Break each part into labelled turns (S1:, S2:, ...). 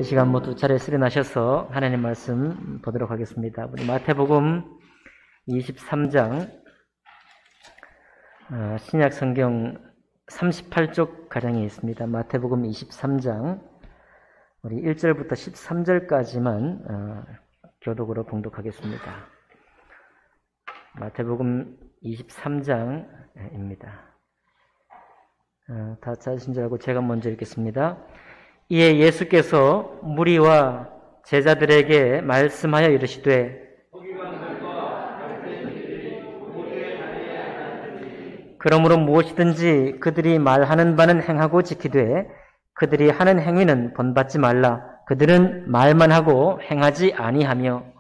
S1: 시간 모두 자리에 수련하셔서 하나님 말씀 보도록 하겠습니다. 우리 마태복음 23장 신약 성경 38쪽 가량에 있습니다. 마태복음 23장 우리 1절부터 13절까지만 교독으로 봉독하겠습니다. 마태복음 23장입니다. 다 찾으신 줄 알고 제가 먼저 읽겠습니다. 이에 예수께서 무리와 제자들에게 말씀하여 이르시되 그러므로 무엇이든지 그들이 말하는 바는 행하고 지키되 그들이 하는 행위는 본받지 말라. 그들은 말만 하고 행하지 아니하며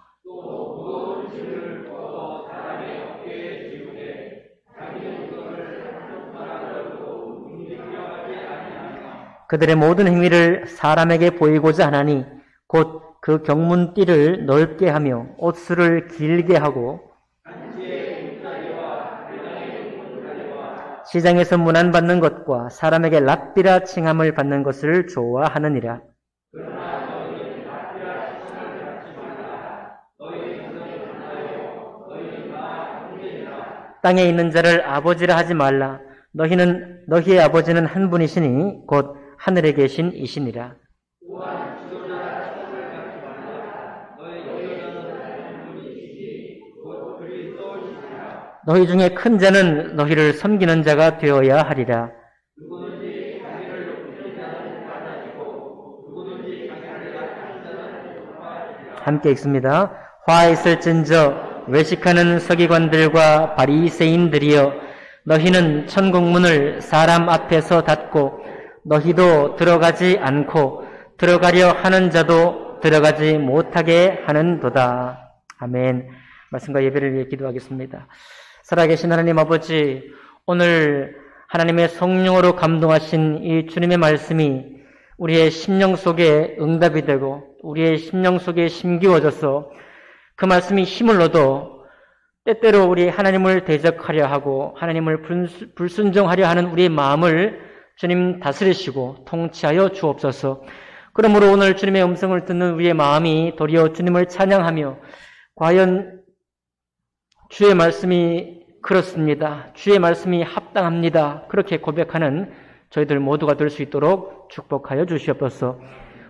S1: 그들의 모든 행위를 사람에게 보이고자 하나니 곧 그 경문띠를 넓게 하며 옷수를 길게 하고 시장에서 문안받는 것과 사람에게 랍비라 칭함을 받는 것을 좋아하느니라. 땅에 있는 자를 아버지라 하지 말라. 너희의 아버지는 한 분이시니 곧 하늘에 계신 이시니라. 너희 중에 큰 자는 너희를 섬기는 자가 되어야 하리라. 함께 읽습니다. 화 있을진저 외식하는 서기관들과 바리새인들이여 너희는 천국문을 사람 앞에서 닫고 너희도 들어가지 않고 들어가려 하는 자도 들어가지 못하게 하는도다. 아멘. 말씀과 예배를 위해 기도하겠습니다. 살아계신 하나님 아버지, 오늘 하나님의 성령으로 감동하신 이 주님의 말씀이 우리의 심령 속에 응답이 되고 우리의 심령 속에 심기워져서 그 말씀이 힘을 얻어 때때로 우리 하나님을 대적하려 하고 하나님을 불순종하려 하는 우리의 마음을 주님 다스리시고 통치하여 주옵소서. 그러므로 오늘 주님의 음성을 듣는 우리의 마음이 도리어 주님을 찬양하며 과연 주의 말씀이 그렇습니다. 주의 말씀이 합당합니다. 그렇게 고백하는 저희들 모두가 될 수 있도록 축복하여 주시옵소서.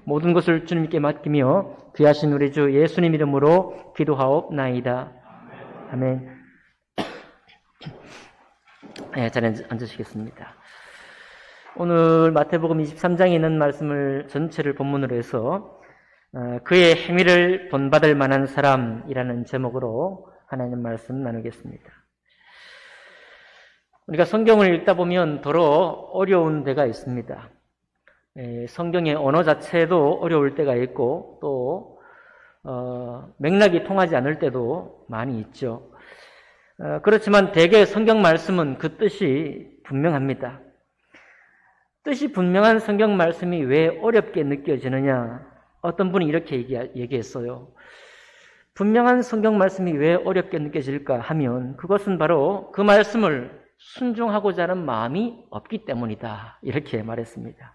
S1: 모든 것을 주님께 맡기며 귀하신 우리 주 예수님 이름으로 기도하옵나이다. 아멘. 네, 자리에 앉으시겠습니다. 오늘 마태복음 23장에 있는 말씀을 전체를 본문으로 해서 그의 행위를 본받을 만한 사람이라는 제목으로 하나님 말씀 나누겠습니다. 우리가 성경을 읽다 보면 더러 어려운 데가 있습니다. 성경의 언어 자체도 어려울 때가 있고 또 맥락이 통하지 않을 때도 많이 있죠. 그렇지만 대개 성경 말씀은 그 뜻이 분명합니다. 뜻이 분명한 성경 말씀이 왜 어렵게 느껴지느냐? 어떤 분이 이렇게 얘기했어요. 분명한 성경 말씀이 왜 어렵게 느껴질까 하면 그것은 바로 그 말씀을 순종하고자 하는 마음이 없기 때문이다. 이렇게 말했습니다.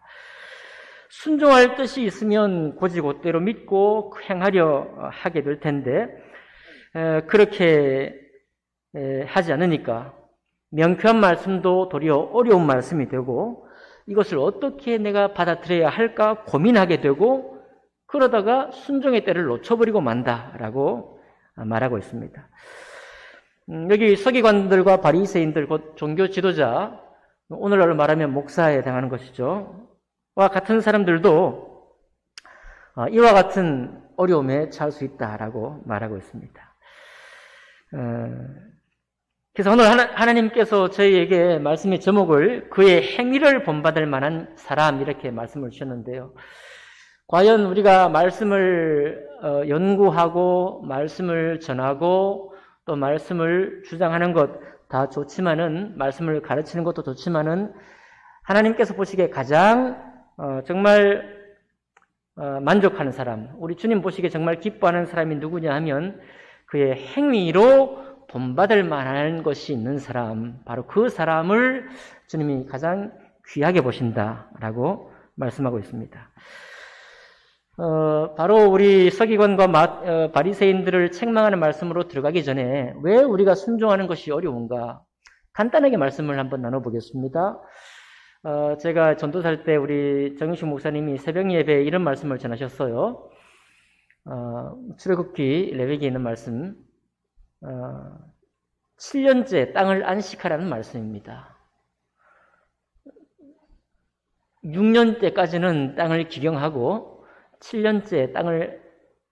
S1: 순종할 뜻이 있으면 곧이곧대로 믿고 행하려 하게 될 텐데 그렇게 하지 않으니까 명쾌한 말씀도 도리어 어려운 말씀이 되고 이것을 어떻게 내가 받아들여야 할까 고민하게 되고 그러다가 순종의 때를 놓쳐버리고 만다라고 말하고 있습니다. 여기 서기관들과 바리새인들 곧 종교 지도자, 오늘날로 말하면 목사에 해당하는 것이죠. 와 같은 사람들도 이와 같은 어려움에 처할 수 있다라고 말하고 있습니다. 그래서 오늘 하나님께서 저희에게 말씀의 제목을 그의 행위를 본받을 만한 사람 이렇게 말씀을 주셨는데요. 과연 우리가 말씀을 연구하고 말씀을 전하고 또 말씀을 주장하는 것 다 좋지만은 말씀을 가르치는 것도 좋지만은 하나님께서 보시기에 가장 정말 만족하는 사람, 우리 주님 보시기에 정말 기뻐하는 사람이 누구냐 하면 그의 행위로 본받을 만한 것이 있는 사람, 바로 그 사람을 주님이 가장 귀하게 보신다라고 말씀하고 있습니다. 바로 우리 서기관과 바리새인들을 책망하는 말씀으로 들어가기 전에 왜 우리가 순종하는 것이 어려운가? 간단하게 말씀을 한번 나눠보겠습니다. 제가 전도살 때 우리 정윤식 목사님이 새벽 예배에 이런 말씀을 전하셨어요. 출애굽기 레위기에 있는 말씀, 7년째 땅을 안식하라는 말씀입니다. 6년째까지는 땅을 기경하고 7년째 땅을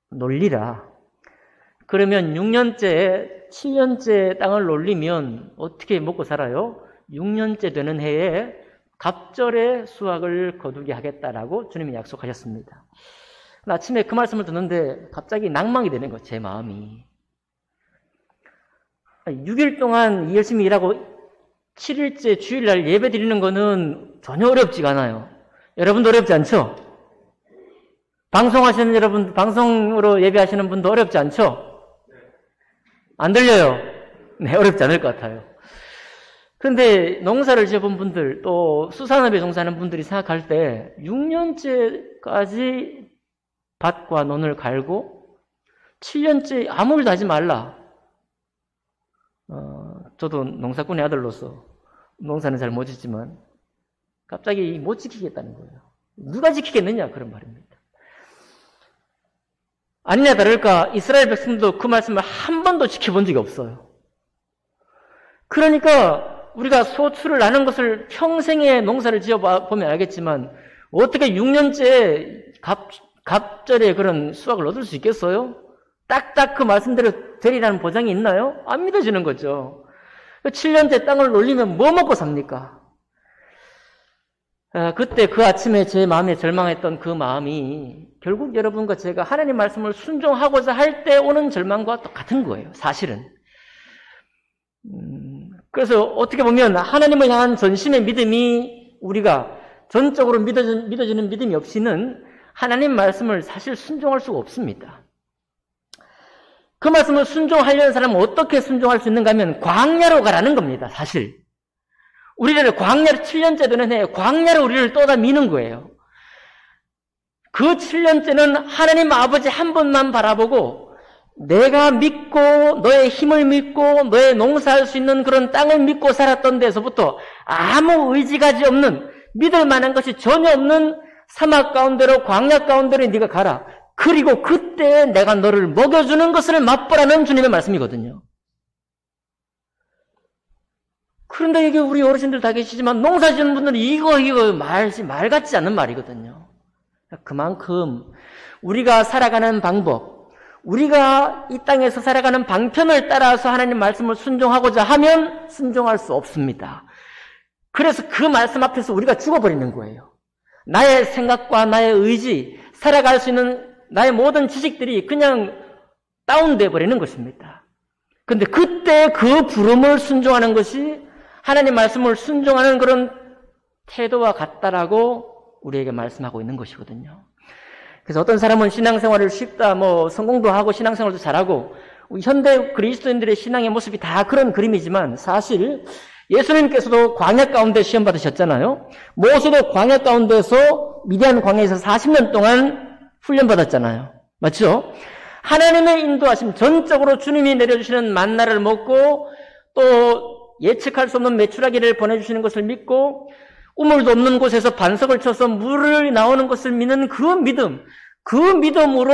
S1: 놀리라. 그러면 7년째 땅을 놀리면 어떻게 먹고 살아요? 6년째 되는 해에 갑절에 수확을 거두게 하겠다라고 주님이 약속하셨습니다. 아침에 그 말씀을 듣는데 갑자기 낭망이 되는 거예요, 제 마음이. 6일 동안 열심히 일하고 7일째 주일날 예배 드리는 거는 전혀 어렵지가 않아요. 여러분도 어렵지 않죠? 방송하시는 여러분, 방송으로 예배하시는 분도 어렵지 않죠? 안 들려요? 네, 어렵지 않을 것 같아요. 그런데 농사를 지어본 분들, 또 수산업에 종사하는 분들이 생각할 때 6년째까지 밭과 논을 갈고 7년째 아무 일도 하지 말라. 저도 농사꾼의 아들로서 농사는 잘 못 짓지만 갑자기 못 지키겠다는 거예요. 누가 지키겠느냐 그런 말입니다. 아니냐 다를까 이스라엘 백성도 그 말씀을 한 번도 지켜본 적이 없어요. 그러니까 우리가 소출을 나는 것을 평생에 농사를 지어보면 알겠지만 어떻게 6년째 갑절에 그런 수확을 얻을 수 있겠어요? 딱딱 그 말씀대로 되리라는 보장이 있나요? 안 믿어지는 거죠. 7년째 땅을 놀리면 뭐 먹고 삽니까? 그때 그 아침에 제 마음에 절망했던 그 마음이 결국 여러분과 제가 하나님 말씀을 순종하고자 할 때 오는 절망과 똑같은 거예요. 사실은. 그래서 어떻게 보면 하나님을 향한 전심의 믿음이 우리가 전적으로 믿어지는 믿음이 없이는 하나님 말씀을 사실 순종할 수가 없습니다. 그 말씀을 순종하려는 사람은 어떻게 순종할 수 있는가 하면 광야로 가라는 겁니다. 사실. 우리를 광야로 7년째 되는 해에 광야로 우리를 떠다 미는 거예요. 그 7년째는 하나님 아버지 한 분만 바라보고 내가 믿고 너의 힘을 믿고 너의 농사할 수 있는 그런 땅을 믿고 살았던 데서부터 아무 의지가지 없는 믿을 만한 것이 전혀 없는 사막 가운데로 광야 가운데로 네가 가라. 그리고 그때 내가 너를 먹여주는 것을 맛보라는 주님의 말씀이거든요. 그런데 이게 우리 어르신들 다 계시지만 농사 지는 분들은 이거 말 같지 않는 말이거든요. 그만큼 우리가 살아가는 방법, 우리가 이 땅에서 살아가는 방편을 따라서 하나님 말씀을 순종하고자 하면 순종할 수 없습니다. 그래서 그 말씀 앞에서 우리가 죽어버리는 거예요. 나의 생각과 나의 의지, 살아갈 수 있는 나의 모든 지식들이 그냥 다운돼 버리는 것입니다. 그런데 그때 그 부름을 순종하는 것이 하나님 말씀을 순종하는 그런 태도와 같다라고 우리에게 말씀하고 있는 것이거든요. 그래서 어떤 사람은 신앙생활을 쉽다, 성공도 하고 신앙생활도 잘하고 현대 그리스도인들의 신앙의 모습이 다 그런 그림이지만 사실 예수님께서도 광야 가운데 시험 받으셨잖아요. 모세도 광야 가운데서 미디안 광야에서 40년 동안 훈련받았잖아요. 맞죠? 하나님의 인도하심, 전적으로 주님이 내려주시는 만나를 먹고 또 예측할 수 없는 메추라기를 보내주시는 것을 믿고 우물도 없는 곳에서 반석을 쳐서 물이 나오는 것을 믿는 그 믿음, 그 믿음으로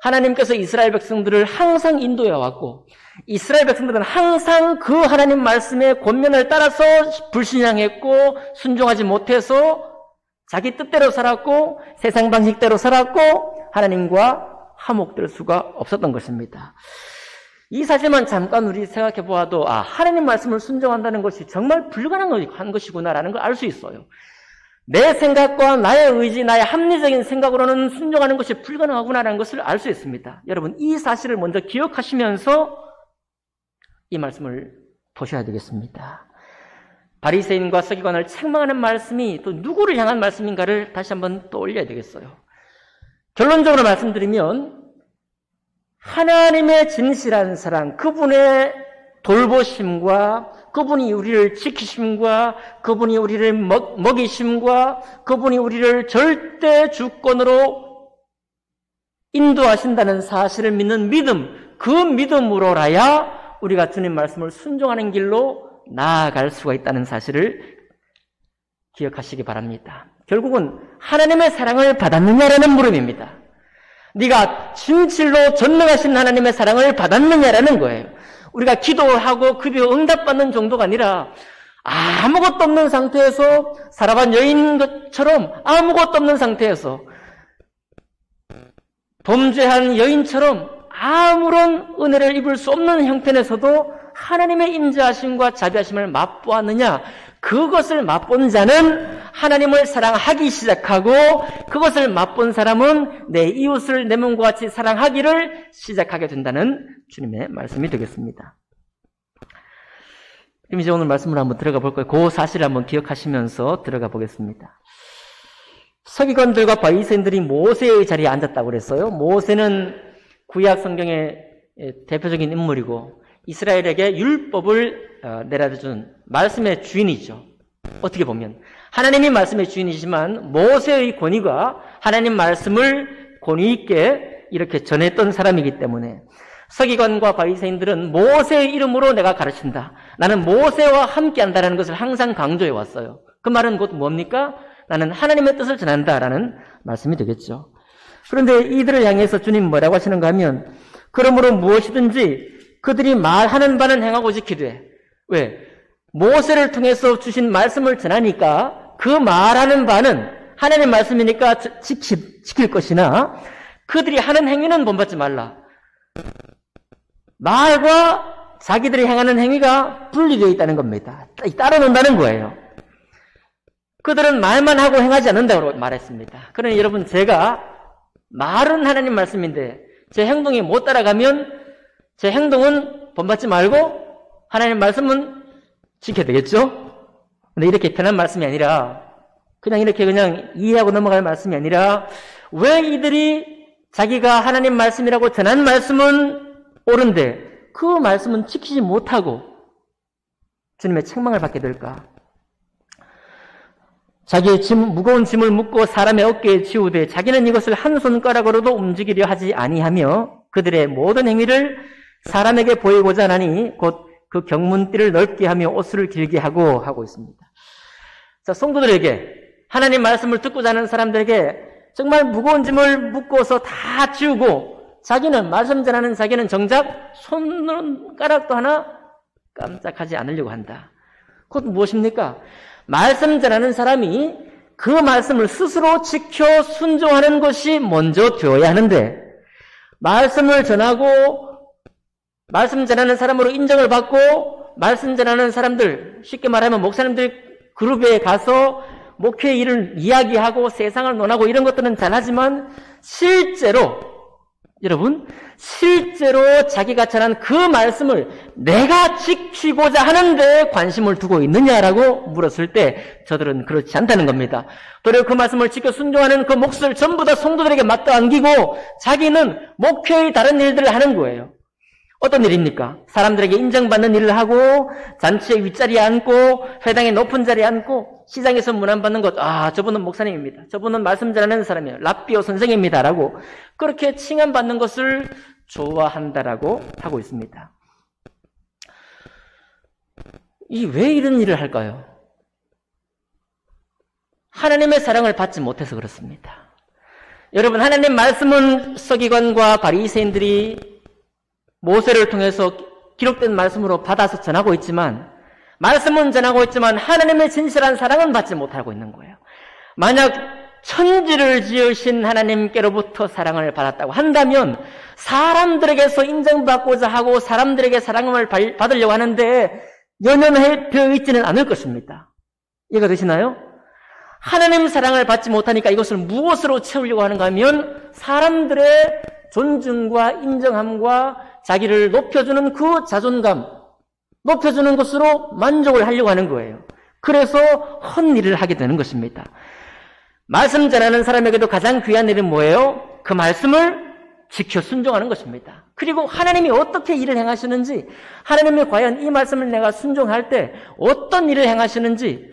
S1: 하나님께서 이스라엘 백성들을 항상 인도해 왔고 이스라엘 백성들은 항상 그 하나님 말씀의 권면을 따라서 불신앙했고 순종하지 못해서 자기 뜻대로 살았고 세상 방식대로 살았고 하나님과 화목될 수가 없었던 것입니다. 이 사실만 잠깐 우리 생각해 보아도 하나님 말씀을 순종한다는 것이 정말 불가능한 것이구나라는 걸 알 수 있어요. 내 생각과 나의 의지, 나의 합리적인 생각으로는 순종하는 것이 불가능하구나라는 것을 알 수 있습니다. 여러분, 이 사실을 먼저 기억하시면서 이 말씀을 보셔야 되겠습니다. 바리새인과 서기관을 책망하는 말씀이 또 누구를 향한 말씀인가를 다시 한번 떠올려야 되겠어요. 결론적으로 말씀드리면 하나님의 진실한 사랑, 그분의 돌보심과 그분이 우리를 지키심과 그분이 우리를 먹이심과 그분이 우리를 절대 주권으로 인도하신다는 사실을 믿는 믿음, 그 믿음으로라야 우리가 주님 말씀을 순종하는 길로 나아갈 수가 있다는 사실을 기억하시기 바랍니다. 결국은 하나님의 사랑을 받았느냐라는 물음입니다. 네가 진실로 전능하신 하나님의 사랑을 받았느냐라는 거예요. 우리가 기도하고 그 뒤에 응답받는 정도가 아니라 아무것도 없는 상태에서 살아간 여인처럼 아무것도 없는 상태에서 범죄한 여인처럼 아무런 은혜를 입을 수 없는 형편에서도 하나님의 인자하심과 자비하심을 맛보았느냐? 그것을 맛본 자는 하나님을 사랑하기 시작하고 그것을 맛본 사람은 내 이웃을 내 몸과 같이 사랑하기를 시작하게 된다는 주님의 말씀이 되겠습니다. 그럼 이제 오늘 말씀을 한번 들어가 볼 거예요. 그 사실을 한번 기억하시면서 들어가 보겠습니다. 서기관들과 바리새인들이 모세의 자리에 앉았다고 그랬어요. 모세는 구약 성경의 대표적인 인물이고 이스라엘에게 율법을 내려준 말씀의 주인이죠. 어떻게 보면 하나님이 말씀의 주인이지만 모세의 권위가 하나님 말씀을 권위 있게 이렇게 전했던 사람이기 때문에 서기관과 바리새인들은 모세의 이름으로 내가 가르친다. 나는 모세와 함께한다는 것을 항상 강조해 왔어요. 그 말은 곧 뭡니까? 나는 하나님의 뜻을 전한다라는 말씀이 되겠죠. 그런데 이들을 향해서 주님 뭐라고 하시는가 하면 그러므로 무엇이든지 그들이 말하는 바는 행하고 지키되 왜? 모세를 통해서 주신 말씀을 전하니까 그 말하는 바는 하나님 말씀이니까 지킬 것이나 그들이 하는 행위는 본받지 말라. 말과 자기들이 행하는 행위가 분리되어 있다는 겁니다. 따로 논다는 거예요. 그들은 말만 하고 행하지 않는다고 말했습니다. 그러니 여러분 제가 말은 하나님 말씀인데 제 행동이 못 따라가면 제 행동은 본받지 말고 하나님 말씀은 지켜야 되겠죠? 근데 이렇게 편한 말씀이 아니라 그냥 이렇게 그냥 이해하고 넘어갈 말씀이 아니라 왜 이들이 자기가 하나님 말씀이라고 전한 말씀은 옳은데 그 말씀은 지키지 못하고 주님의 책망을 받게 될까? 자기의 무거운 짐을 묶고 사람의 어깨에 지우되 자기는 이것을 한 손가락으로도 움직이려 하지 아니하며 그들의 모든 행위를 사람에게 보이고자 하니 곧 그 경문띠를 넓게 하며 옷을 길게 하고 있습니다. 자, 성도들에게 하나님 말씀을 듣고자 하는 사람들에게 정말 무거운 짐을 묶어서 다 지우고 자기는 말씀 전하는 자기는 정작 손가락도 하나 깜짝하지 않으려고 한다. 그것은 무엇입니까? 말씀 전하는 사람이 그 말씀을 스스로 지켜 순종하는 것이 먼저 되어야 하는데 말씀을 전하고 말씀 전하는 사람으로 인정을 받고 말씀 전하는 사람들, 쉽게 말하면 목사님들 그룹에 가서 목회 일을 이야기하고 세상을 논하고 이런 것들은 잘하지만 실제로 자기가 전한 그 말씀을 내가 지키고자 하는데 관심을 두고 있느냐라고 물었을 때 저들은 그렇지 않다는 겁니다. 도리어 그 말씀을 지켜 순종하는 그 몫을 전부 다 성도들에게 맡겨안기고 자기는 목회의 다른 일들을 하는 거예요. 어떤 일입니까? 사람들에게 인정받는 일을 하고 잔치의 윗자리에 앉고 회당의 높은 자리에 앉고 시장에서 문안받는 것, 저분은 목사님입니다. 저분은 말씀 전하는 사람이에요. 라삐오 선생입니다. 라고 그렇게 칭함받는 것을 좋아한다라고 하고 있습니다. 왜 이런 일을 할까요? 하나님의 사랑을 받지 못해서 그렇습니다. 여러분, 하나님 말씀은 서기관과 바리새인들이 모세를 통해서 기록된 말씀으로 받아서 전하고 있지만 말씀은 전하고 있지만 하나님의 진실한 사랑은 받지 못하고 있는 거예요. 만약 천지를 지으신 하나님께로부터 사랑을 받았다고 한다면 사람들에게서 인정받고자 하고 사람들에게 사랑을 받으려고 하는데 연연해 있지는 않을 것입니다. 이해가 되시나요? 하나님 사랑을 받지 못하니까 이것을 무엇으로 채우려고 하는가 하면 사람들의 존중과 인정함과 자기를 높여주는 그 자존감, 높여주는 것으로 만족을 하려고 하는 거예요. 그래서 헛일을 하게 되는 것입니다. 말씀 전하는 사람에게도 가장 귀한 일은 뭐예요? 그 말씀을 지켜 순종하는 것입니다. 그리고 하나님이 어떻게 일을 행하시는지, 하나님이 과연 이 말씀을 내가 순종할 때 어떤 일을 행하시는지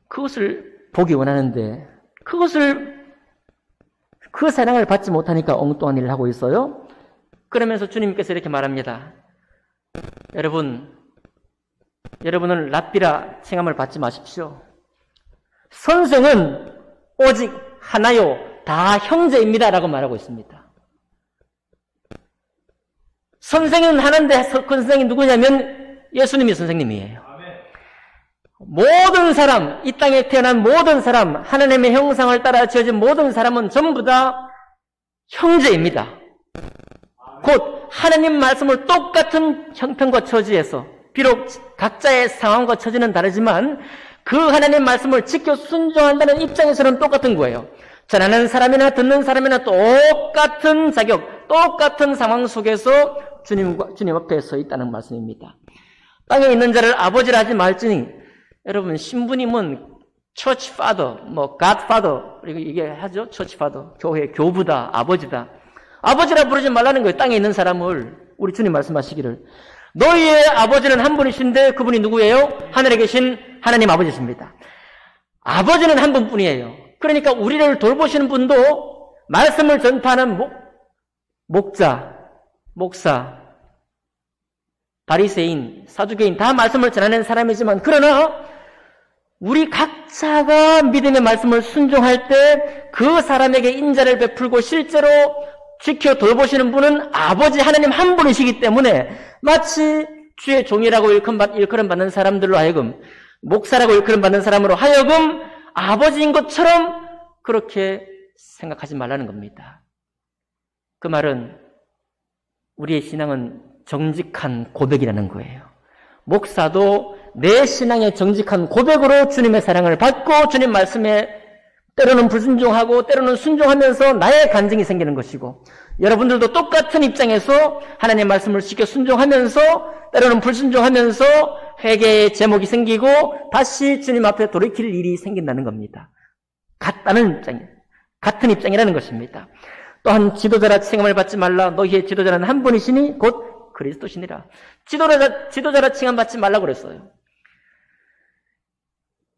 S1: 그것을 보기 원하는데 그것을 그 사랑을 받지 못하니까 엉뚱한 일을 하고 있어요. 그러면서 주님께서 이렇게 말합니다. 여러분은 랍비라 칭함을 받지 마십시오. 선생은 오직 하나요, 다 형제입니다 라고 말하고 있습니다. 선생은 하나인데 그 선생이 누구냐면 예수님이 선생님이에요. 모든 사람, 이 땅에 태어난 모든 사람, 하나님의 형상을 따라 지어진 모든 사람은 전부 다 형제입니다. 곧 하나님 말씀을 똑같은 형편과 처지에서, 비록 각자의 상황과 처지는 다르지만 그 하나님 말씀을 지켜 순종한다는 입장에서는 똑같은 거예요. 전하는 사람이나 듣는 사람이나 똑같은 자격, 똑같은 상황 속에서 주님 앞에 서 있다는 말씀입니다. 땅에 있는 자를 아버지라 하지 말지니, 여러분 신부님은 church father, God father 이게 하죠. church father, 교회 교부다, 아버지다. 아버지라 부르지 말라는 거예요. 땅에 있는 사람을. 우리 주님 말씀하시기를 너희의 아버지는 한 분이신데 그분이 누구예요? 하늘에 계신 하나님 아버지십니다. 아버지는 한 분뿐이에요. 그러니까 우리를 돌보시는 분도 말씀을 전파하는 목자, 목사, 바리새인, 사두개인 다 말씀을 전하는 사람이지만, 그러나 우리 각자가 믿음의 말씀을 순종할 때 그 사람에게 인자를 베풀고 실제로 지켜 돌보시는 분은 아버지 하나님 한 분이시기 때문에 마치 주의 종이라고 일컬음받는 사람들로 하여금, 목사라고 일컬음받는 사람으로 하여금 아버지인 것처럼 그렇게 생각하지 말라는 겁니다. 그 말은 우리의 신앙은 정직한 고백이라는 거예요. 목사도 내 신앙의 정직한 고백으로 주님의 사랑을 받고 주님 말씀에 때로는 불순종하고 때로는 순종하면서 나의 간증이 생기는 것이고, 여러분들도 똑같은 입장에서 하나님의 말씀을 지켜 순종하면서 때로는 불순종하면서 회개의 제목이 생기고 다시 주님 앞에 돌이킬 일이 생긴다는 겁니다. 같은 입장이라는 것입니다. 또한 지도자라 칭함을 받지 말라. 너희의 지도자는 한 분이시니 곧 그리스도시니라. 지도자라 칭함 받지 말라고 그랬어요.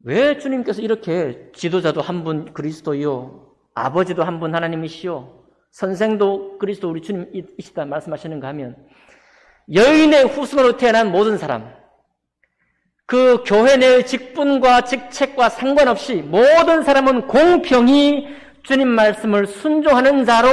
S1: 왜 주님께서 이렇게 지도자도 한 분 그리스도요, 아버지도 한 분 하나님이시요, 선생도 그리스도 우리 주님이시다 말씀하시는가 하면, 여인의 후손으로 태어난 모든 사람, 그 교회 내의 직분과 직책과 상관없이 모든 사람은 공평히 주님 말씀을 순종하는 자로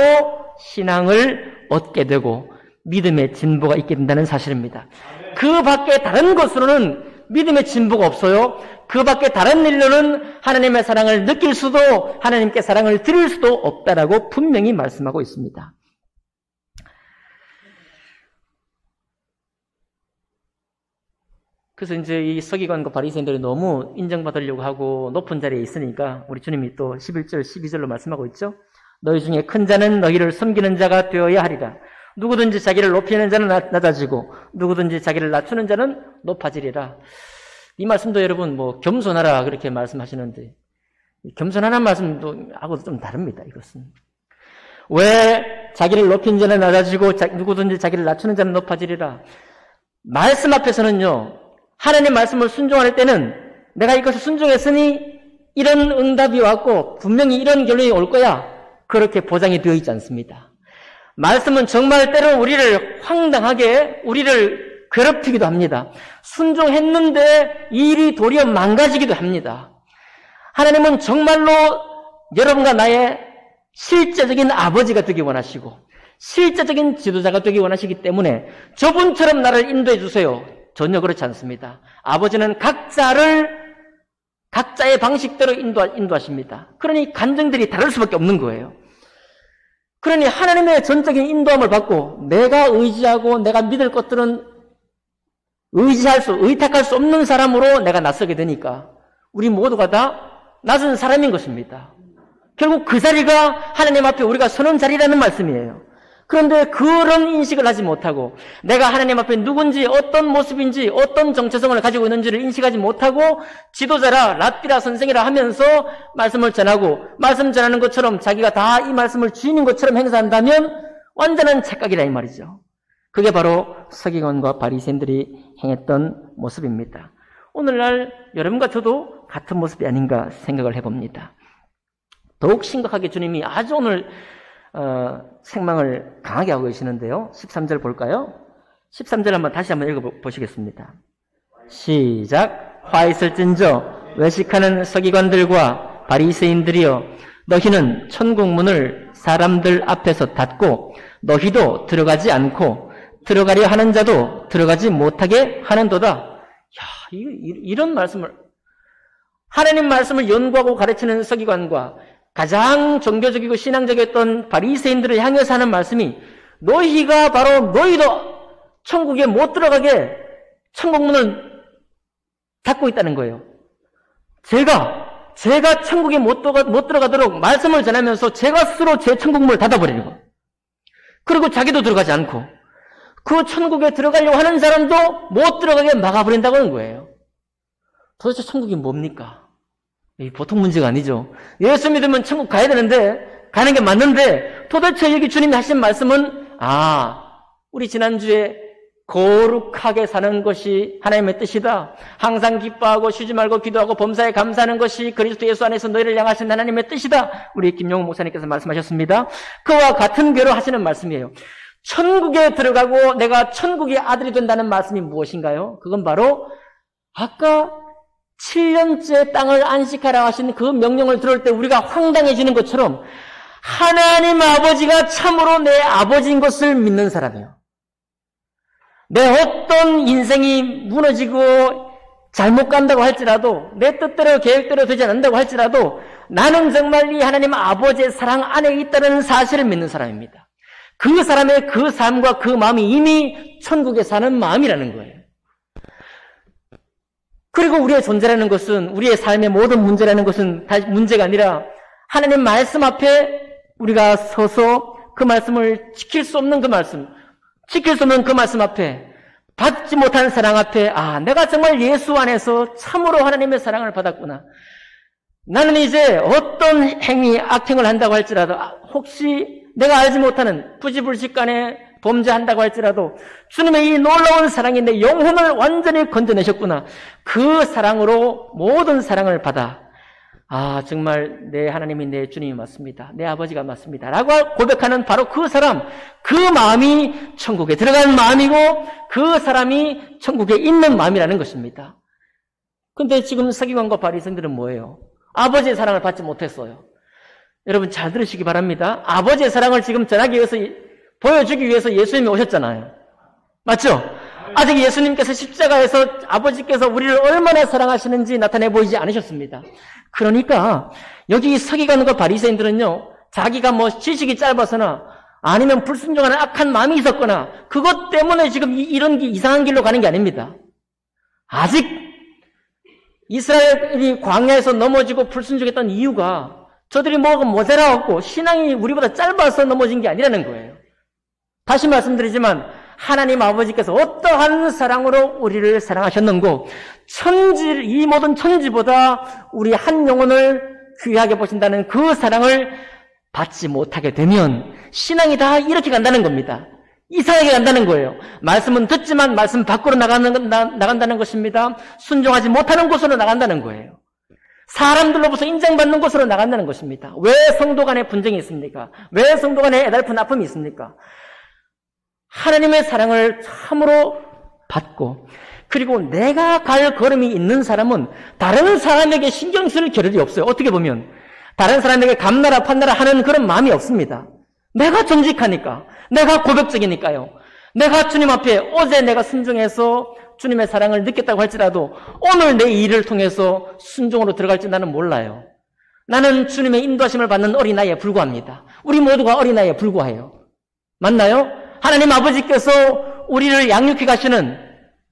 S1: 신앙을 얻게 되고 믿음의 진보가 있게 된다는 사실입니다. 그 밖에 다른 것으로는 믿음의 진보가 없어요. 그 밖에 다른 일로는 하나님의 사랑을 느낄 수도, 하나님께 사랑을 드릴 수도 없다라고 분명히 말씀하고 있습니다. 그래서 이제 이 서기관과 바리새인들이 너무 인정받으려고 하고 높은 자리에 있으니까 우리 주님이 또 11절, 12절로 말씀하고 있죠. 너희 중에 큰 자는 너희를 섬기는 자가 되어야 하리라. 누구든지 자기를 높이는 자는 낮아지고 누구든지 자기를 낮추는 자는 높아지리라. 이 말씀도 여러분 겸손하라 그렇게 말씀하시는데, 겸손하라는 말씀도 하고도 좀 다릅니다. 이것은 왜 자기를 높이는 자는 낮아지고 누구든지 자기를 낮추는 자는 높아지리라. 말씀 앞에서는요, 하나님 말씀을 순종할 때는 내가 이것을 순종했으니 이런 응답이 왔고 분명히 이런 결론이 올 거야, 그렇게 보장이 되어 있지 않습니다. 말씀은 정말 때로 우리를 황당하게, 우리를 괴롭히기도 합니다. 순종했는데 일이 도리어 망가지기도 합니다. 하나님은 정말로 여러분과 나의 실제적인 아버지가 되기 원하시고 실제적인 지도자가 되기 원하시기 때문에 저분처럼 나를 인도해 주세요. 전혀 그렇지 않습니다. 아버지는 각자의 방식대로 인도하십니다. 그러니 간증들이 다를 수밖에 없는 거예요. 그러니 하나님의 전적인 인도함을 받고 내가 의지하고 내가 믿을 것들은 의탁할 수 없는 사람으로 내가 낯서게 되니까 우리 모두가 다 낯선 사람인 것입니다. 결국 그 자리가 하나님 앞에 우리가 서는 자리라는 말씀이에요. 그런데 그런 인식을 하지 못하고 내가 하나님 앞에 누군지, 어떤 모습인지, 어떤 정체성을 가지고 있는지를 인식하지 못하고 지도자라, 랍비라, 선생이라 하면서 말씀을 전하고 말씀 전하는 것처럼 자기가 다 이 말씀을 주인인 것처럼 행사한다면 완전한 착각이라 이 말이죠. 그게 바로 서기관과 바리새인들이 행했던 모습입니다. 오늘날 여러분과 저도 같은 모습이 아닌가 생각을 해봅니다. 더욱 심각하게 주님이 아주 오늘 책망을 강하게 하고 계시는데요. 13절 볼까요? 13절 다시 한번 읽어보시겠습니다. 시작. 화 있을진저 외식하는 서기관들과 바리새인들이여, 너희는 천국문을 사람들 앞에서 닫고 너희도 들어가지 않고 들어가려 하는 자도 들어가지 못하게 하는도다. 이런 말씀을, 하나님 말씀을 연구하고 가르치는 서기관과 가장 종교적이고 신앙적이었던 바리새인들을 향해서 하는 말씀이, 너희가 바로 너희도 천국에 못 들어가게 천국문을 닫고 있다는 거예요. 제가 천국에 못 들어가도록 말씀을 전하면서 제가 스스로 제 천국문을 닫아버리는 거예요. 그리고 자기도 들어가지 않고 그 천국에 들어가려고 하는 사람도 못 들어가게 막아버린다고 하는 거예요. 도대체 천국이 뭡니까? 이 보통 문제가 아니죠. 예수 믿으면 천국 가야 되는데, 가는 게 맞는데, 도대체 여기 주님이 하신 말씀은, 우리 지난주에 거룩하게 사는 것이 하나님의 뜻이다. 항상 기뻐하고 쉬지 말고 기도하고 범사에 감사하는 것이 그리스도 예수 안에서 너희를 향하신 하나님의 뜻이다. 우리 김용우 목사님께서 말씀하셨습니다. 그와 같은 괴로 하시는 말씀이에요. 천국에 들어가고 내가 천국의 아들이 된다는 말씀이 무엇인가요? 그건 바로 아까 7년째 땅을 안식하라 하신 그 명령을 들을 때 우리가 황당해지는 것처럼 하나님 아버지가 참으로 내 아버지인 것을 믿는 사람이에요. 내 어떤 인생이 무너지고 잘못 간다고 할지라도, 내 뜻대로 계획대로 되지 않는다고 할지라도 나는 정말 이 하나님 아버지의 사랑 안에 있다는 사실을 믿는 사람입니다. 그 사람의 그 삶과 그 마음이 이미 천국에 사는 마음이라는 거예요. 그리고 우리의 존재라는 것은, 우리의 삶의 모든 문제라는 것은 문제가 아니라 하나님 말씀 앞에 우리가 서서 그 말씀을 지킬 수 없는 그 말씀 앞에, 받지 못한 사랑 앞에, 내가 정말 예수 안에서 참으로 하나님의 사랑을 받았구나. 나는 이제 어떤 행위, 악행을 한다고 할지라도, 혹시 내가 알지 못하는 부지불식간에 범죄한다고 할지라도 주님의 이 놀라운 사랑이 내 영혼을 완전히 건져내셨구나. 그 사랑으로 모든 사랑을 받아, 정말 내 하나님이 내 주님이 맞습니다. 내 아버지가 맞습니다. 라고 고백하는 바로 그 사람, 그 마음이 천국에 들어간 마음이고 그 사람이 천국에 있는 마음이라는 것입니다. 근데 지금 서기관과 바리새인들은 뭐예요? 아버지의 사랑을 받지 못했어요. 여러분 잘 들으시기 바랍니다. 아버지의 사랑을 지금 전하기 위해서, 보여주기 위해서 예수님이 오셨잖아요. 맞죠? 아직 예수님께서 십자가에서 아버지께서 우리를 얼마나 사랑하시는지 나타내 보이지 않으셨습니다. 그러니까 여기 서기관과 바리새인들은요, 자기가 지식이 짧아서나 아니면 불순종하는 악한 마음이 있었거나 그것 때문에 지금 이런 이상한 길로 가는 게 아닙니다. 아직 이스라엘이 광야에서 넘어지고 불순종했던 이유가 저들이 뭐가 모자라갖고 신앙이 우리보다 짧아서 넘어진 게 아니라는 거예요. 다시 말씀드리지만 하나님 아버지께서 어떠한 사랑으로 우리를 사랑하셨는고 이 모든 천지보다 우리 한 영혼을 귀하게 보신다는 그 사랑을 받지 못하게 되면 신앙이 다 이렇게 간다는 겁니다. 이상하게 간다는 거예요. 말씀은 듣지만 말씀 밖으로 나간다는 것입니다. 순종하지 못하는 곳으로 나간다는 거예요. 사람들로부터 인정받는 곳으로 나간다는 것입니다. 왜 성도 간에 분쟁이 있습니까? 왜 성도 간에 애달픈 아픔이 있습니까? 하나님의 사랑을 참으로 받고, 그리고 내가 갈 걸음이 있는 사람은 다른 사람에게 신경 쓸 겨를이 없어요. 어떻게 보면 다른 사람에게 감나라 판나라 하는 그런 마음이 없습니다. 내가 정직하니까, 내가 고백적이니까요. 내가 주님 앞에 어제 내가 순종해서 주님의 사랑을 느꼈다고 할지라도 오늘 내 일을 통해서 순종으로 들어갈지 나는 몰라요. 나는 주님의 인도하심을 받는 어린아이에 불과합니다. 우리 모두가 어린아이에 불과해요. 맞나요? 하나님 아버지께서 우리를 양육해 가시는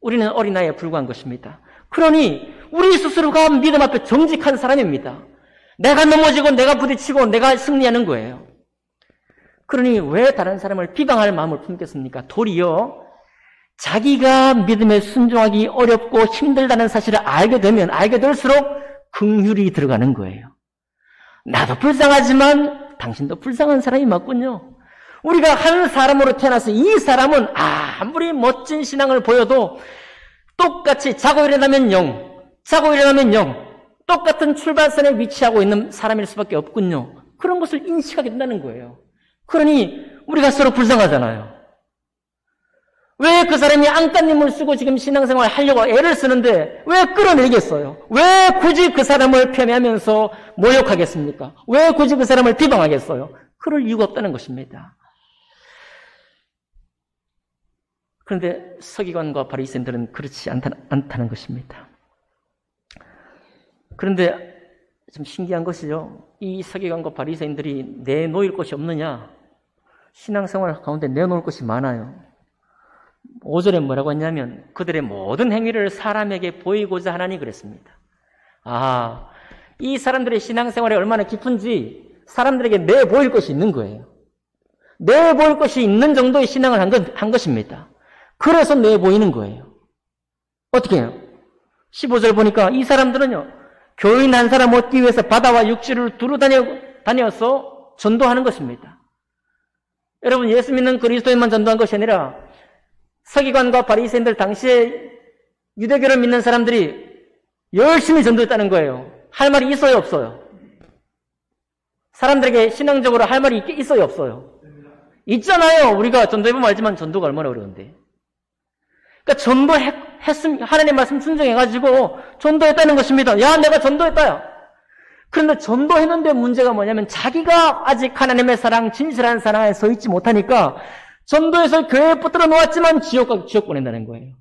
S1: 우리는 어린아이에 불과한 것입니다. 그러니 우리 스스로가 믿음 앞에 정직한 사람입니다. 내가 넘어지고 내가 부딪히고 내가 승리하는 거예요. 그러니 왜 다른 사람을 비방할 마음을 품겠습니까? 도리어 자기가 믿음에 순종하기 어렵고 힘들다는 사실을 알게 될수록 긍휼이 들어가는 거예요. 나도 불쌍하지만 당신도 불쌍한 사람이 맞군요. 우리가 한 사람으로 태어나서 이 사람은 아무리 멋진 신앙을 보여도 똑같이 자고 일어나면 영, 똑같은 출발선에 위치하고 있는 사람일 수밖에 없군요. 그런 것을 인식하게 된다는 거예요. 그러니 우리가 서로 불쌍하잖아요. 왜 그 사람이 안간힘을 쓰고 지금 신앙생활 하려고 애를 쓰는데 왜 끌어내겠어요? 왜 굳이 그 사람을 폄훼하면서 모욕하겠습니까? 왜 굳이 그 사람을 비방하겠어요? 그럴 이유가 없다는 것입니다. 그런데 서기관과 바리새인들은 그렇지 않다는 것입니다. 그런데 좀 신기한 것이죠. 이 서기관과 바리새인들이 내놓을 것이 없느냐? 신앙생활 가운데 내놓을 것이 많아요. 5절에 뭐라고 했냐면 그들의 모든 행위를 사람에게 보이고자 하나니 그랬습니다. 아, 이 사람들의 신앙생활이 얼마나 깊은지 사람들에게 내보일 것이 있는 거예요. 내보일 것이 있는 정도의 신앙을 한 것입니다. 그래서 내보이는 거예요. 어떻게 해요? 15절 보니까 이 사람들은요, 교인 한 사람 얻기 위해서 바다와 육지를 두루 다녀서 전도하는 것입니다. 여러분, 예수 믿는 그리스도인만 전도한 것이 아니라 서기관과 바리새인들 당시에 유대교를 믿는 사람들이 열심히 전도했다는 거예요. 할 말이 있어요, 없어요? 사람들에게 신앙적으로 할 말이 있어요, 없어요? 있잖아요. 우리가 전도해보면 알지만 전도가 얼마나 어려운데. 그러니까 전도했으면 하나님 말씀 순종해가지고 전도했다는 것입니다. 야, 내가 전도했다야. 그런데 전도했는데 문제가 뭐냐면 자기가 아직 하나님의 사랑, 진실한 사랑에 서 있지 못하니까 전도해서 교회에 붙들어 놓았지만 지옥 보낸다는 거예요.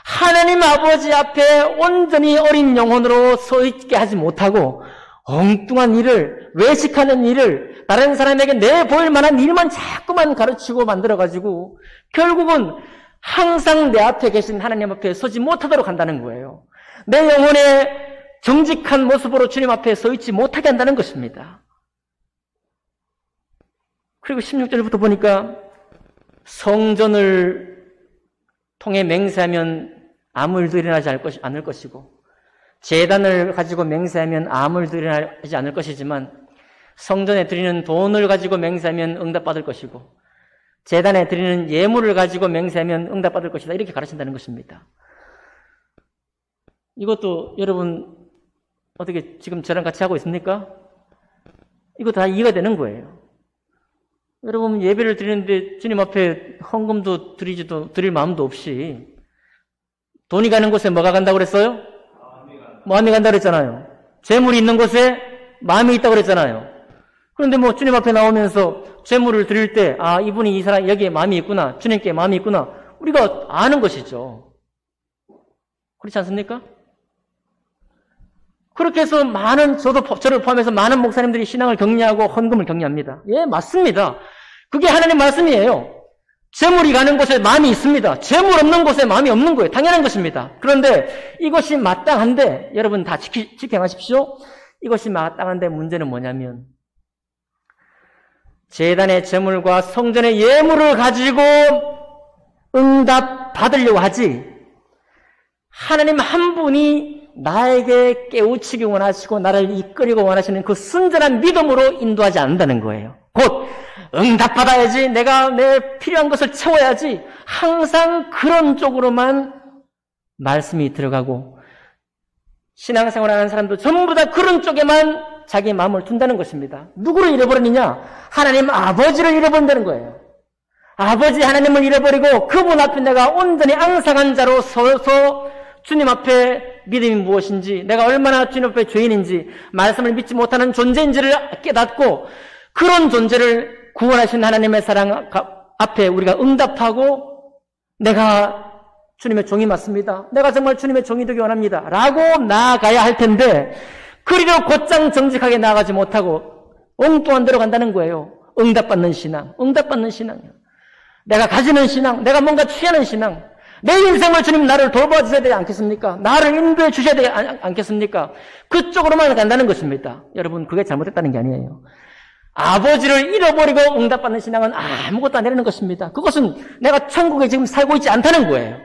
S1: 하나님 아버지 앞에 온전히 어린 영혼으로 서 있게 하지 못하고 엉뚱한 일을, 외식하는 일을, 다른 사람에게 내보일 만한 일만 자꾸만 가르치고 만들어가지고 결국은 항상 내 앞에 계신 하나님 앞에 서지 못하도록 한다는 거예요. 내 영혼의 정직한 모습으로 주님 앞에 서 있지 못하게 한다는 것입니다. 그리고 16절부터 보니까 성전을 통해 맹세하면 아무 일도 일어나지 않을 것이고 제단을 가지고 맹세하면 아무 일도 일어나지 않을 것이지만 성전에 드리는 돈을 가지고 맹세하면 응답받을 것이고 제단에 드리는 예물을 가지고 맹세하면 응답받을 것이다. 이렇게 가르친다는 것입니다. 이것도 여러분 어떻게 지금 저랑 같이 하고 있습니까? 이거 다 이해가 되는 거예요. 여러분 예배를 드리는데 주님 앞에 헌금도 드릴 마음도 없이 돈이 가는 곳에 뭐가 간다고 그랬어요? 마음이 간다고 그랬잖아요. 재물이 있는 곳에 마음이 있다고 그랬잖아요. 그런데 뭐 주님 앞에 나오면서 재물을 드릴 때 아, 이분이 이 사람 여기에 마음이 있구나. 주님께 마음이 있구나. 우리가 아는 것이죠. 그렇지 않습니까? 그렇게 해서 저를 포함해서 많은 목사님들이 신앙을 격려하고 헌금을 격려합니다. 예, 맞습니다. 그게 하나님 말씀이에요. 재물이 가는 곳에 마음이 있습니다. 재물 없는 곳에 마음이 없는 거예요. 당연한 것입니다. 그런데 이것이 마땅한데 여러분 다 지켜가십시오. 이것이 마땅한데 문제는 뭐냐면 제단의 재물과 성전의 예물을 가지고 응답 받으려고 하지 하나님 한 분이 나에게 깨우치기 원하시고 나를 이끌리고 원하시는 그 순전한 믿음으로 인도하지 않는다는 거예요. 곧 응답받아야지 내가 내 필요한 것을 채워야지 항상 그런 쪽으로만 말씀이 들어가고 신앙생활하는 사람도 전부 다 그런 쪽에만 자기 마음을 둔다는 것입니다. 누구를 잃어버리느냐? 하나님 아버지를 잃어버린다는 거예요. 아버지 하나님을 잃어버리고 그분 앞에 내가 온전히 앙상한 자로 서서 주님 앞에 믿음이 무엇인지 내가 얼마나 주님 앞에 죄인인지 말씀을 믿지 못하는 존재인지를 깨닫고 그런 존재를 구원하신 하나님의 사랑 앞에 우리가 응답하고 내가 주님의 종이 맞습니다. 내가 정말 주님의 종이 되기 원합니다. 라고 나아가야 할 텐데 그리로 곧장 정직하게 나아가지 못하고 엉뚱한 데로 간다는 거예요. 응답받는 신앙. 내가 가지는 신앙. 내가 뭔가 취하는 신앙. 내 인생을 주님 나를 돌봐주셔야 되지 않겠습니까? 나를 인도해 주셔야 되지 않겠습니까? 그쪽으로만 간다는 것입니다. 여러분 그게 잘못됐다는 게 아니에요. 아버지를 잃어버리고 응답받는 신앙은 아무것도 안 되는 것입니다. 그것은 내가 천국에 지금 살고 있지 않다는 거예요.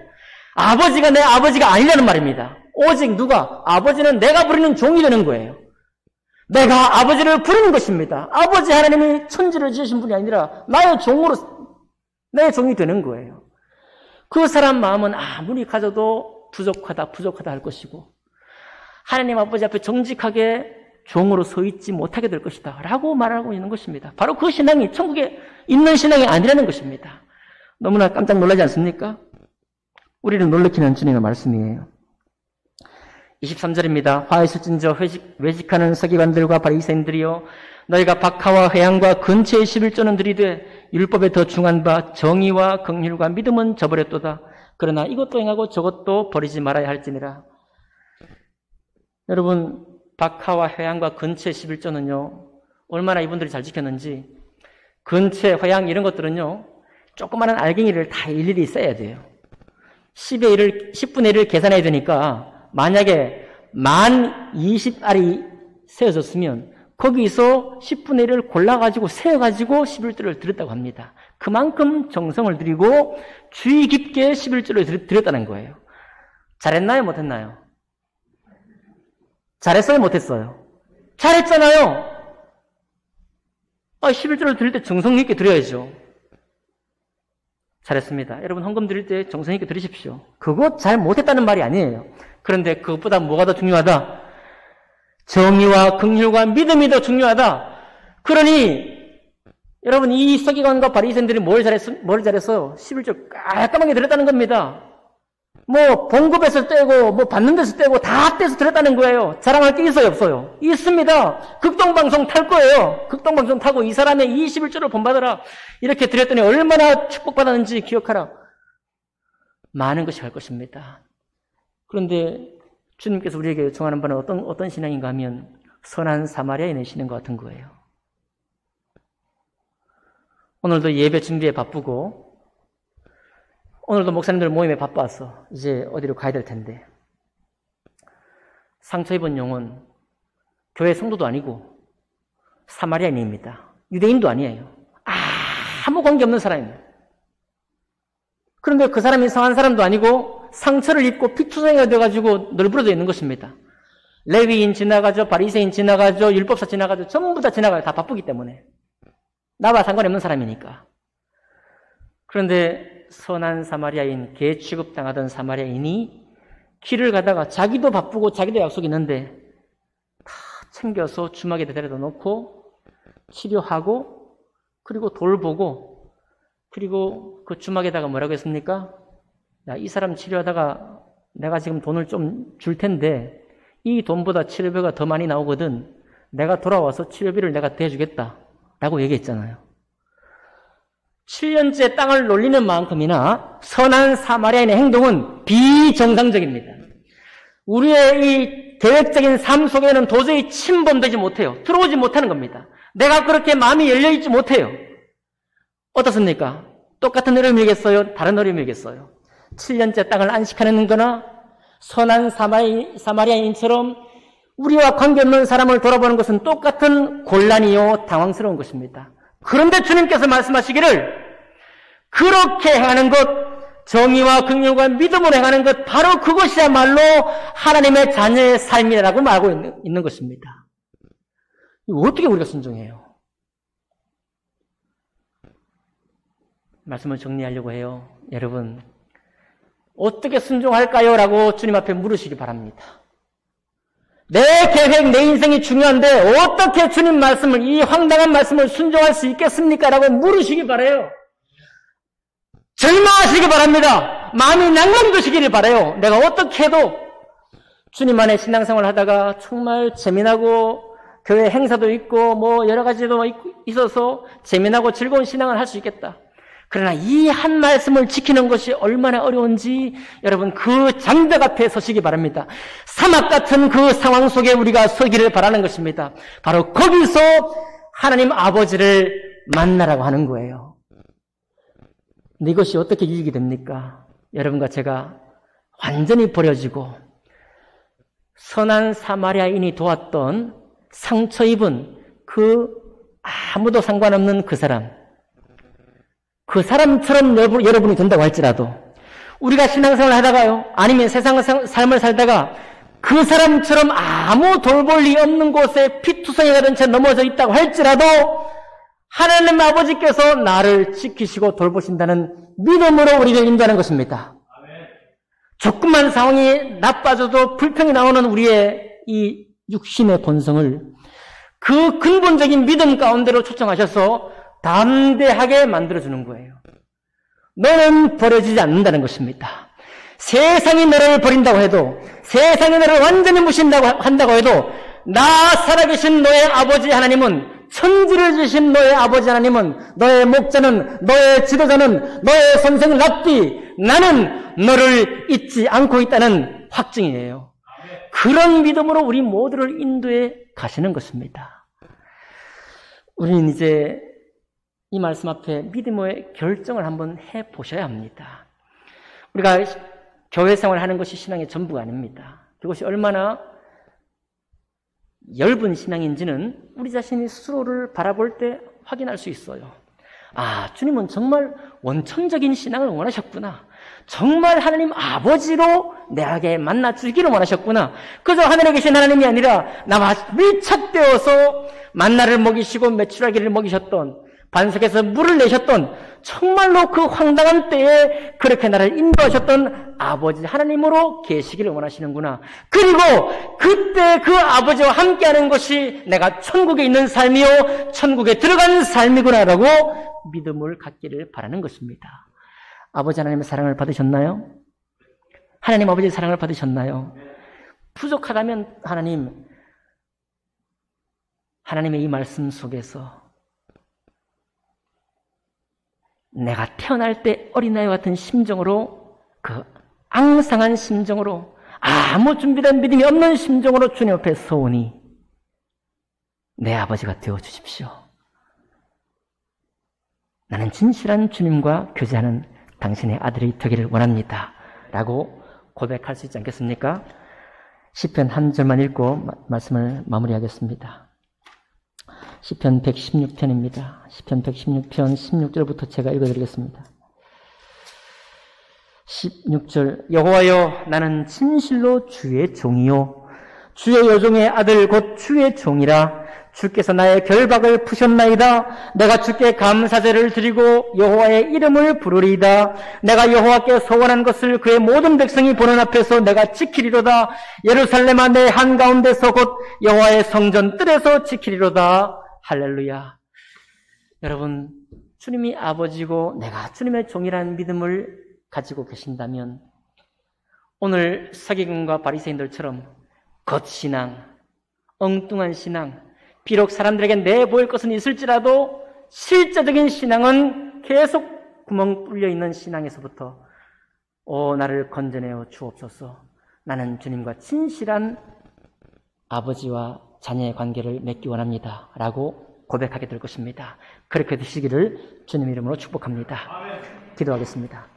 S1: 아버지가 내 아버지가 아니라는 말입니다. 오직 누가? 아버지는 내가 부리는 종이 되는 거예요. 내가 아버지를 부리는 것입니다. 아버지 하나님이 천지를 지으신 분이 아니라 나의 종이 되는 거예요. 그 사람 마음은 아무리 가져도 부족하다 할 것이고 하나님 아버지 앞에 정직하게 종으로 서 있지 못하게 될 것이다 라고 말하고 있는 것입니다. 바로 그 신앙이 천국에 있는 신앙이 아니라는 것입니다. 너무나 깜짝 놀라지 않습니까? 우리를 놀래키는 주님의 말씀이에요. 23절입니다. 화 있을진저 외식하는 서기관들과 바리새인들이여 너희가 박하와 회양과 근처의 11조는 들이되 율법에 더 중한 바 정의와 긍휼과 믿음은 저버렸도다. 그러나 이것도 행하고 저것도 버리지 말아야 할지니라. 여러분, 박하와 회양과 근처의 11조는요, 얼마나 이분들이 잘 지켰는지, 근처, 회양 이런 것들은요, 조그마한 알갱이를 다 일일이 써야 돼요. 10분의 1을 계산해야 되니까, 만약에 1020알이 세워졌으면, 거기서 10분의 1을 골라가지고, 세어가지고 11조를 드렸다고 합니다. 그만큼 정성을 들이고, 주의 깊게 11조를 드렸다는 거예요. 잘했나요? 못했나요? 잘했어요? 못했어요? 잘했잖아요. 11조를 드릴 때 정성 있게 드려야죠. 잘했습니다. 여러분 헌금 드릴 때 정성 있게 드리십시오. 그거 잘 못했다는 말이 아니에요. 그런데 그것보다 뭐가 더 중요하다? 정의와 긍휼과 믿음이 더 중요하다. 그러니 여러분 이 서기관과 바리새인들이 뭘 잘했어요? 11조 깔끔하게 드렸다는 겁니다. 뭐 봉급에서 떼고 뭐 받는 데서 떼고 다 떼서 드렸다는 거예요. 자랑할 게 있어요, 없어요? 있습니다. 극동방송 탈 거예요. 극동방송 타고 이 사람의 21조를 본받아라. 이렇게 드렸더니 얼마나 축복받았는지 기억하라. 많은 것이 갈 것입니다. 그런데 주님께서 우리에게 요청하는 바는 어떤 신앙인가 하면 선한 사마리아인의 신앙과 같은 거예요. 오늘도 예배 준비에 바쁘고 오늘도 목사님들 모임에 바빠서 이제 어디로 가야 될 텐데 상처 입은 영혼 교회 성도도 아니고 사마리아인입니다. 유대인도 아니에요. 아무 관계없는 사람입니다. 그런데 그 사람이 이상한 사람도 아니고 상처를 입고 피투성이가 되어가지고 널브러져 있는 것입니다. 레위인 지나가죠. 바리새인 지나가죠. 율법사 지나가죠. 전부 다 지나가요. 다 바쁘기 때문에. 나와 상관이 없는 사람이니까. 그런데 선한 사마리아인, 개 취급당하던 사마리아인이 길을 가다가 자기도 바쁘고 자기도 약속이 있는데 다 챙겨서 주막에 데려다 놓고 치료하고 그리고 돌보고 그리고 그 주막에다가 뭐라고 했습니까? 야, 이 사람 치료하다가 내가 지금 돈을 좀 줄 텐데 이 돈보다 치료비가 더 많이 나오거든. 내가 돌아와서 치료비를 내가 대주겠다 라고 얘기했잖아요. 7년째 땅을 놀리는 만큼이나 선한 사마리아인의 행동은 비정상적입니다. 우리의 이 계획적인 삶 속에는 도저히 침범되지 못해요. 들어오지 못하는 겁니다. 내가 그렇게 마음이 열려있지 못해요. 어떻습니까? 똑같은 어려움이겠어요? 다른 어려움이겠어요? 7년째 땅을 안식하는 거나 선한 사마리아인처럼 우리와 관계없는 사람을 돌아보는 것은 똑같은 곤란이요 당황스러운 것입니다. 그런데 주님께서 말씀하시기를 그렇게 행하는 것, 정의와 긍휼과 믿음으로 행하는 것, 바로 그것이야말로 하나님의 자녀의 삶이라고 말하고 있는 것입니다. 어떻게 우리가 순종해요? 말씀을 정리하려고 해요. 여러분, 어떻게 순종할까요? 라고 주님 앞에 물으시기 바랍니다. 내 계획, 내 인생이 중요한데 어떻게 주님 말씀을, 이 황당한 말씀을 순종할 수 있겠습니까? 라고 물으시기 바라요. 절망하시기 바랍니다. 마음이 낭만드시기를 바라요. 내가 어떻게 해도 주님 안에 신앙생활을 하다가 정말 재미나고 교회 행사도 있고 뭐 여러 가지도 있어서 재미나고 즐거운 신앙을 할 수 있겠다. 그러나 이 한 말씀을 지키는 것이 얼마나 어려운지 여러분 그 장벽 앞에 서시기 바랍니다. 사막 같은 그 상황 속에 우리가 서기를 바라는 것입니다. 바로 거기서 하나님 아버지를 만나라고 하는 거예요. 근데 이것이 어떻게 유익이 됩니까? 여러분과 제가 완전히 버려지고 선한 사마리아인이 도왔던 상처 입은 그 아무도 상관없는 그 사람처럼 여러분이 된다고 할지라도 우리가 신앙생활을 하다가요, 아니면 세상 삶을 살다가 그 사람처럼 아무 돌볼 리 없는 곳에 피투성이가 된 채 넘어져 있다고 할지라도 하나님 아버지께서 나를 지키시고 돌보신다는 믿음으로 우리를 인도하는 것입니다. 조금만 상황이 나빠져도 불평이 나오는 우리의 이 육신의 본성을 그 근본적인 믿음 가운데로 초청하셔서 담대하게 만들어주는 거예요. 너는 버려지지 않는다는 것입니다. 세상이 너를 버린다고 해도, 세상이 너를 완전히 무신다고 한다고 해도, 나 살아계신 너의 아버지 하나님은, 천지를 주신 너의 아버지 하나님은, 너의 목자는, 너의 지도자는, 너의 선생 랍비, 나는 너를 잊지 않고 있다는 확증이에요. 그런 믿음으로 우리 모두를 인도해 가시는 것입니다. 우리는 이제 이 말씀 앞에 믿음의 결정을 한번 해 보셔야 합니다. 우리가 교회 생활을 하는 것이 신앙의 전부가 아닙니다. 그것이 얼마나 엷은 신앙인지는 우리 자신이 스스로를 바라볼 때 확인할 수 있어요. 아, 주님은 정말 원천적인 신앙을 원하셨구나. 정말 하나님 아버지로 내게 만나 주기를 원하셨구나. 그저 하늘에 계신 하나님이 아니라 나와 밀착되어서 만나를 먹이시고 메추라기를 먹이셨던, 반석에서 물을 내셨던, 정말로 그 황당한 때에 그렇게 나를 인도하셨던 아버지 하나님으로 계시기를 원하시는구나. 그리고 그때 그 아버지와 함께하는 것이 내가 천국에 있는 삶이요 천국에 들어간 삶이구나라고 믿음을 갖기를 바라는 것입니다. 아버지 하나님의 사랑을 받으셨나요? 하나님 아버지의 사랑을 받으셨나요? 부족하다면 하나님의 이 말씀 속에서 내가 태어날 때 어린아이와 같은 심정으로, 그 앙상한 심정으로, 아무 준비된 믿음이 없는 심정으로 주님 앞에 서오니 내 아버지가 되어 주십시오. 나는 진실한 주님과 교제하는 당신의 아들이 되기를 원합니다. 라고 고백할 수 있지 않겠습니까? 시편 한 절만 읽고 말씀을 마무리하겠습니다. 시편 116편입니다. 시편 116편 16절부터 제가 읽어드리겠습니다. 16절, 여호와여, 나는 진실로 주의 종이요 주의 여종의 아들 곧 주의 종이라. 주께서 나의 결박을 푸셨나이다. 내가 주께 감사제를 드리고 여호와의 이름을 부르리이다. 내가 여호와께 소원한 것을 그의 모든 백성이 보는 앞에서 내가 지키리로다. 예루살렘아, 내 한가운데서 곧 여호와의 성전 뜰에서 지키리로다. 할렐루야. 여러분, 주님이 아버지고 내가 주님의 종이라는 믿음을 가지고 계신다면 오늘 서기관과 바리새인들처럼 겉신앙, 엉뚱한 신앙, 비록 사람들에게 내보일 것은 있을지라도 실제적인 신앙은 계속 구멍 뚫려 있는 신앙에서부터 나를 건져내어 주옵소서. 나는 주님과 진실한 아버지와 자녀의 관계를 맺기 원합니다. 라고 고백하게 될 것입니다. 그렇게 되시기를 주님 이름으로 축복합니다. 기도하겠습니다.